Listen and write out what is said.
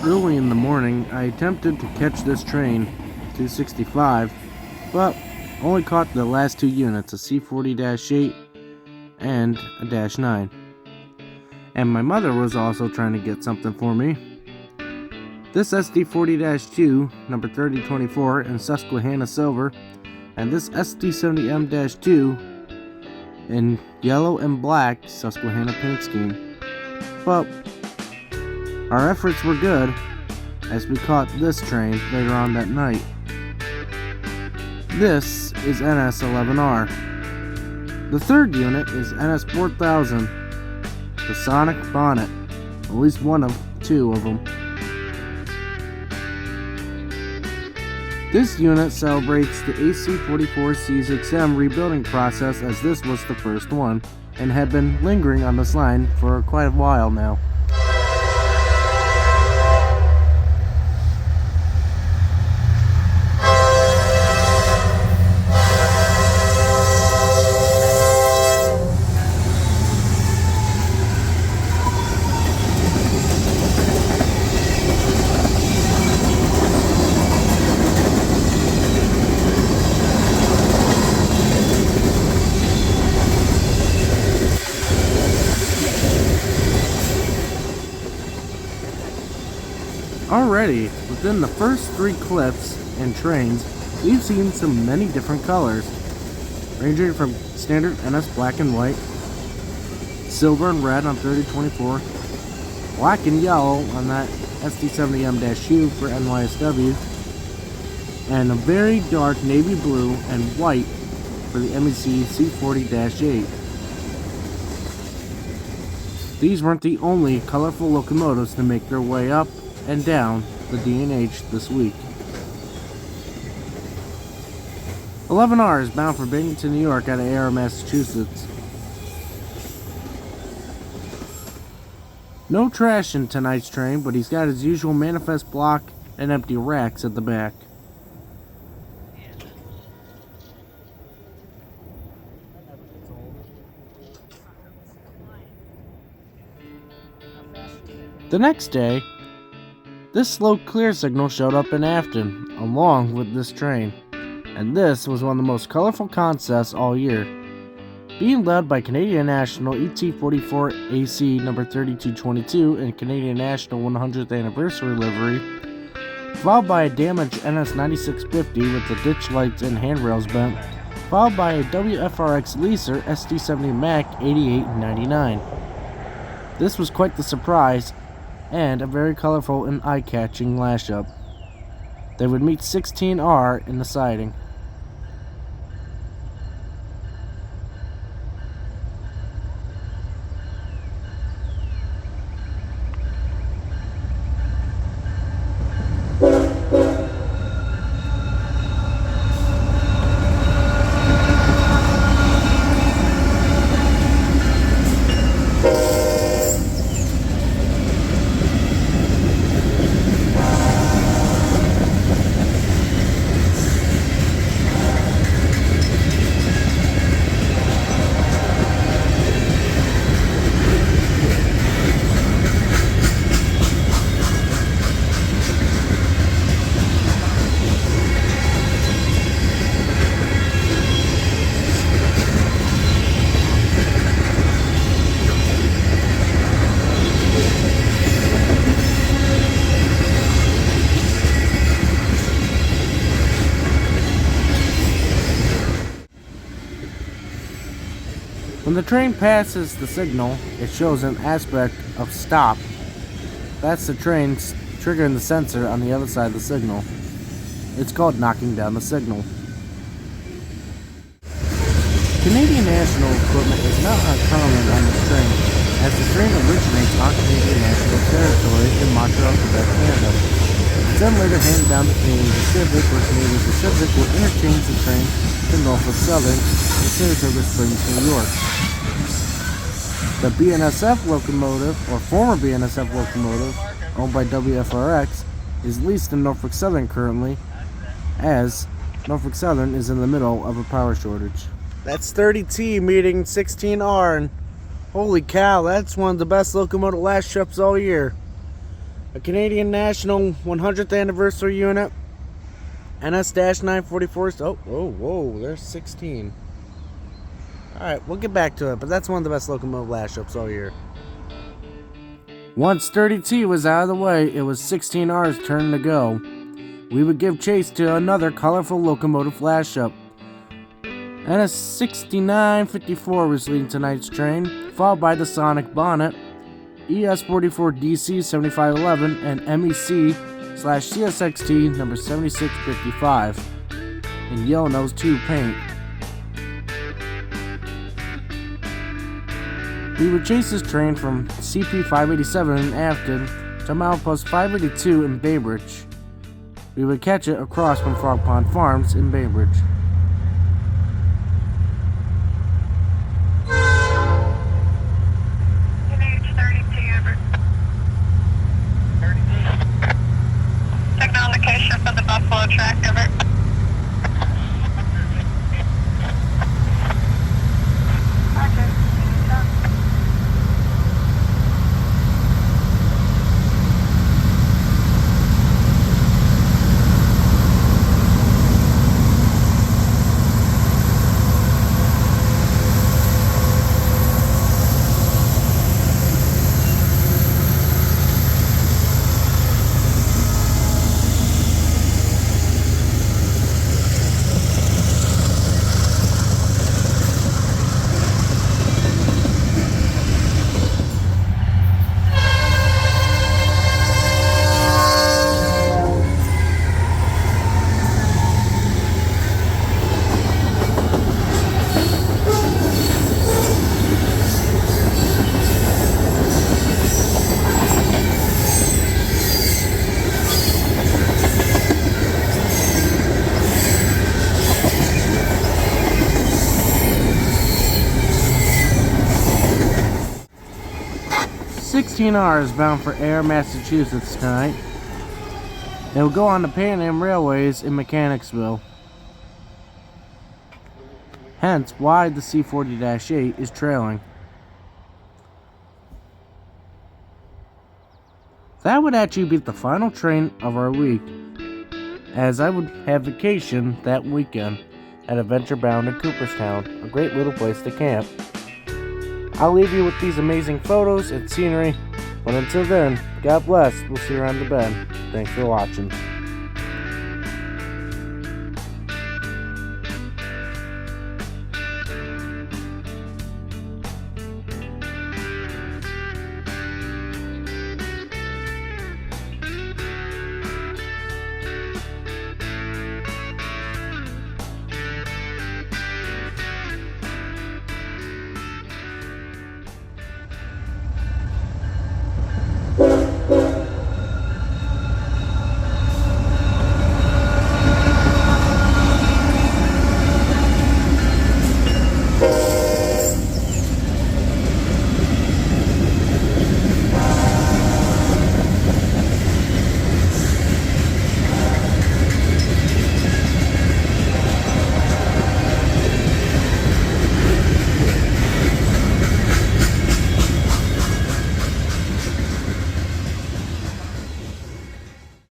Early in the morning, I attempted to catch this train, 265, but only caught the last two units, a C40-8 and a -9. And my mother was also trying to get something for me. This SD40-2, number 3024 in Susquehanna silver, and this SD70M-2 in yellow and black Susquehanna paint scheme. But our efforts were good, as we caught this train later on that night. This is NS11R. The third unit is NS4000, the Sonic Bonnet, at least one of two of them. This unit celebrates the AC-44 CSXT rebuilding process, as this was the first one, and had been lingering on this line for quite a while now. Already, within the first three clips and trains, we've seen many different colors, ranging from standard NS black and white, silver and red on 3024, black and yellow on that SD70M-U for NYSW, and a very dark navy blue and white for the MEC C40-8. These weren't the only colorful locomotives to make their way up and down the D&H this week. 11R is bound for Binghamton, New York out of Air, Massachusetts. No trash in tonight's train, but he's got his usual manifest block and empty racks at the back. The next day, this slow clear signal showed up in Afton, along with this train, and this was one of the most colorful contests all year. Being led by Canadian National ET44 AC number 3222 and Canadian National 100th anniversary livery, followed by a damaged NS9650 with the ditch lights and handrails bent, followed by a WFRX leaser SD70 Mac 88 and 99. This was quite the surprise, and a very colorful and eye-catching lash-up. They would meet 16R in the siding. When the train passes the signal, it shows an aspect of stop. That's the train triggering the sensor on the other side of the signal. It's called knocking down the signal. Canadian National equipment is not uncommon on this train, as the train originates on Canadian National territory in Montreal, Quebec, Canada. It's then later handed down to Canadian Pacific, where Canadian Pacific will interchange the train to Norfolk Southern in Saratoga Springs, New York. The BNSF locomotive, or former BNSF locomotive, owned by WFRX, is leased in Norfolk Southern currently, as Norfolk Southern is in the middle of a power shortage. That's 30T meeting 16R, and holy cow, that's one of the best locomotive last trips all year. a Canadian National 100th Anniversary Unit, NS-944. Oh, whoa, there's 16. Alright, we'll get back to it, but that's one of the best locomotive last ups all year. Once 30T was out of the way, it was 16R's turn to go. We would give chase to another colorful locomotive flash up. NS-6954 was leading tonight's train, followed by the Sonic Bonnet, ES-44DC 7511, and MEC/CSXT number 7655 in yellow nose 2 paint. We would chase this train from CP 587 in Afton to milepost 582 in Baybridge. We would catch it across from Frog Pond Farms in Baybridge. Signal indication for the Buffalo track, over. 16R is bound for Air, Massachusetts tonight. It will go on the Pan Am Railways in Mechanicsville. Hence why the C40-8 is trailing. That would actually be the final train of our week, as I would have vacation that weekend at Adventure Bound in Cooperstown, a great little place to camp. I'll leave you with these amazing photos and scenery, but until then, God bless, we'll see you around the bend. Thanks for watching.